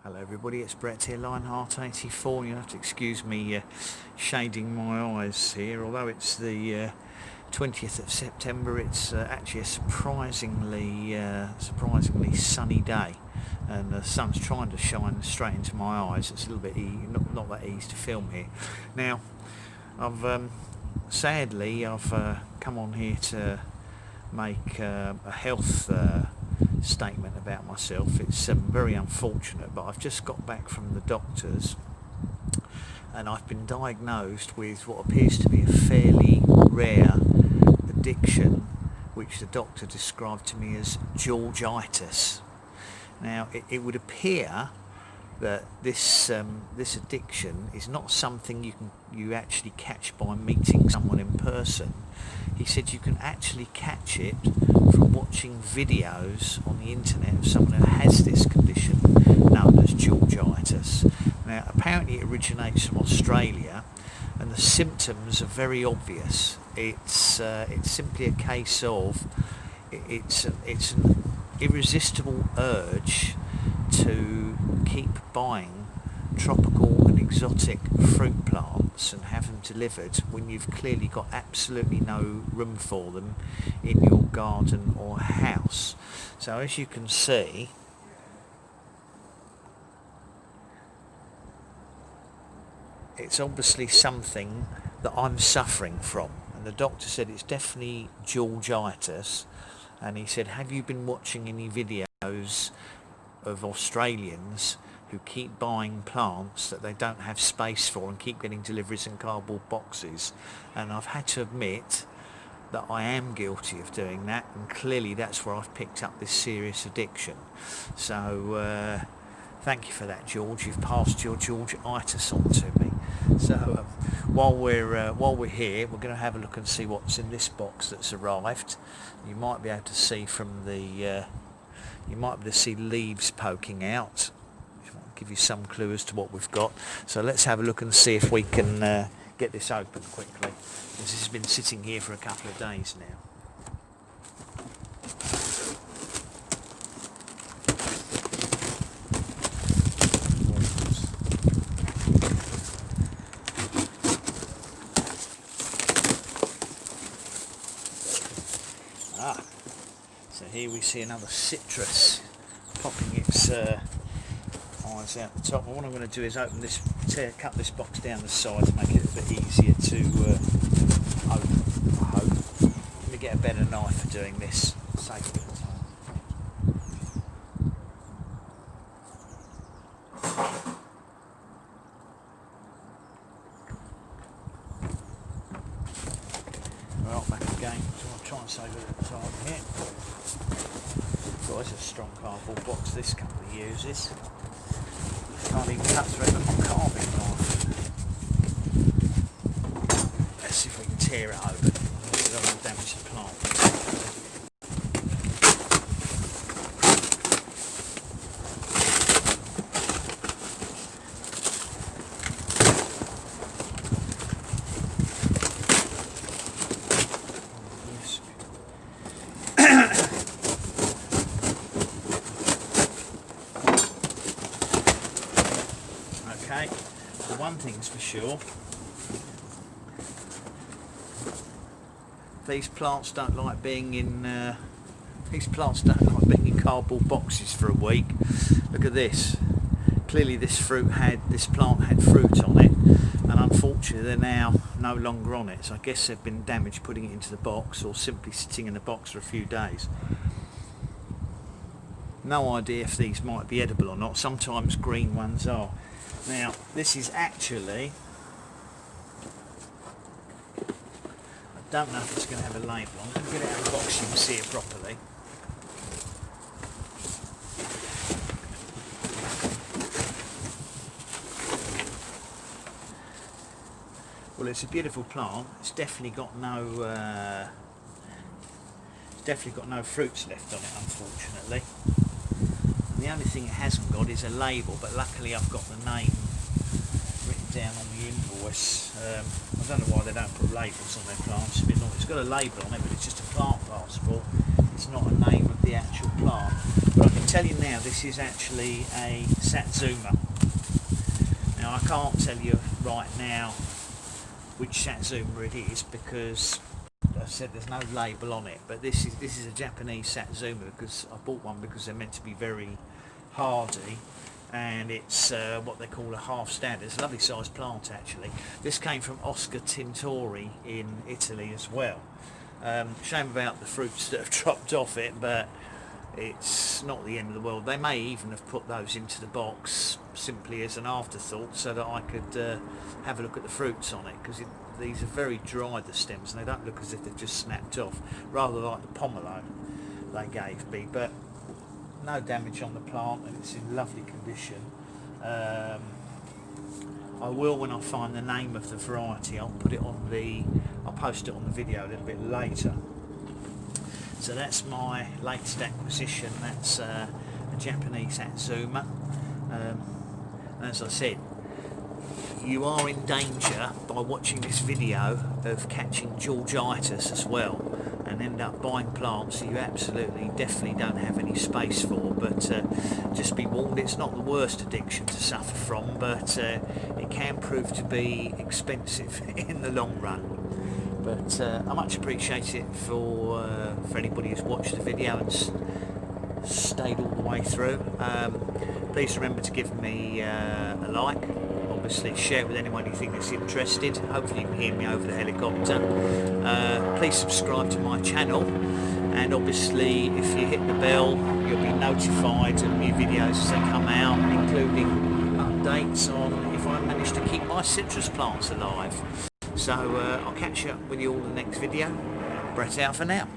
Hello everybody, it's Brett here, Lionheart84. You'll have to excuse me shading my eyes here. Although it's the 20th of September, it's actually a surprisingly sunny day, and the sun's trying to shine straight into my eyes. It's a little bit not that easy to film here. Now, sadly I've come on here to make a health statement about myself. It's very unfortunate, but I've just got back from the doctors and I've been diagnosed with what appears to be a fairly rare addiction, which the doctor described to me as George-itis. Now it would appear that this addiction is not something you actually catch by meeting someone in person. He said you can actually catch it from watching videos on the internet of someone who has this condition known as George-itis. Now apparently it originates from Australia, and the symptoms are very obvious. It's simply a case of it's an irresistible urge to keep buying tropical and exotic fruit plants and have them delivered when you've clearly got absolutely no room for them in your garden or house. So as you can see, it's obviously something that I'm suffering from, and the doctor said it's definitely George-itis. And he said, have you been watching any videos of Australians who keep buying plants that they don't have space for and keep getting deliveries in cardboard boxes? And I've had to admit that I am guilty of doing that, and clearly that's where I've picked up this serious addiction. So thank you for that, George. You've passed your George-itis on to me. So while we're here, we're going to have a look and see what's in this box that's arrived. You might be able to see from the you might be able to see leaves poking out. I'll give you some clue as to what we've got. So let's have a look and see if we can get this open quickly. This has been sitting here for a couple of days now. So here we see another citrus popping its eyes out the top. And what I'm going to do is open this, cut this box down the side to make it a bit easier to open, I hope. Let me get a better knife for doing this. Save a bit of time. Right, back again. So I'll try and save a bit of time here. Oh, it's a strong cardboard box this company uses. Can't even cut through it with my carving knife. Let's see if we can tear it open. I don't want to damage the plant. Okay, so one thing's for sure, these plants don't like being in cardboard boxes for a week. Look at this. Clearly this plant had fruit on it, and unfortunately they're now no longer on it. So I guess they've been damaged putting it into the box, or simply sitting in the box for a few days. No idea if these might be edible or not. Sometimes green ones are. Now this is actually, I don't know if it's going to have a label on. I'm going to get it out of the box so you can see it properly. Well, it's a beautiful plant. It's definitely got no fruits left on it, unfortunately. The only thing it hasn't got is a label, but luckily I've got the name written down on the invoice. I don't know why they don't put labels on their plants. It's got a label on it, but it's just a plant passport. It's not a name of the actual plant. But I can tell you now, this is actually a Satsuma. Now I can't tell you right now which Satsuma it is because I said there's no label on it, but this is a Japanese Satsuma because I bought one because they're meant to be very hardy, and it's what they call a half standard. It's a lovely sized plant actually. This came from Oscar Tintori in Italy as well. Shame about the fruits that have dropped off it, but it's not the end of the world. They may even have put those into the box simply as an afterthought so that I could have a look at the fruits on it, because these are very dry, the stems, and they don't look as if they've just snapped off, rather like the pomelo they gave me. But no damage on the plant and it's in lovely condition. I will, when I find the name of the variety, I'll post it on the video a little bit later. So that's my latest acquisition. That's a Japanese Satsuma. And as I said, you are in danger by watching this video of catching George-itis as well, and end up buying plants you absolutely definitely don't have any space for. But just be warned, it's not the worst addiction to suffer from, but it can prove to be expensive in the long run. But I much appreciate it for anybody who's watched the video and stayed all the way through. Please remember to give me a like. Obviously share it with anyone you think that's interested. Hopefully you can hear me over the helicopter. Please subscribe to my channel, and obviously if you hit the bell you'll be notified of new videos as they come out, including updates on if I manage to keep my citrus plants alive. So I'll catch up with you all in the next video. Brett out for now.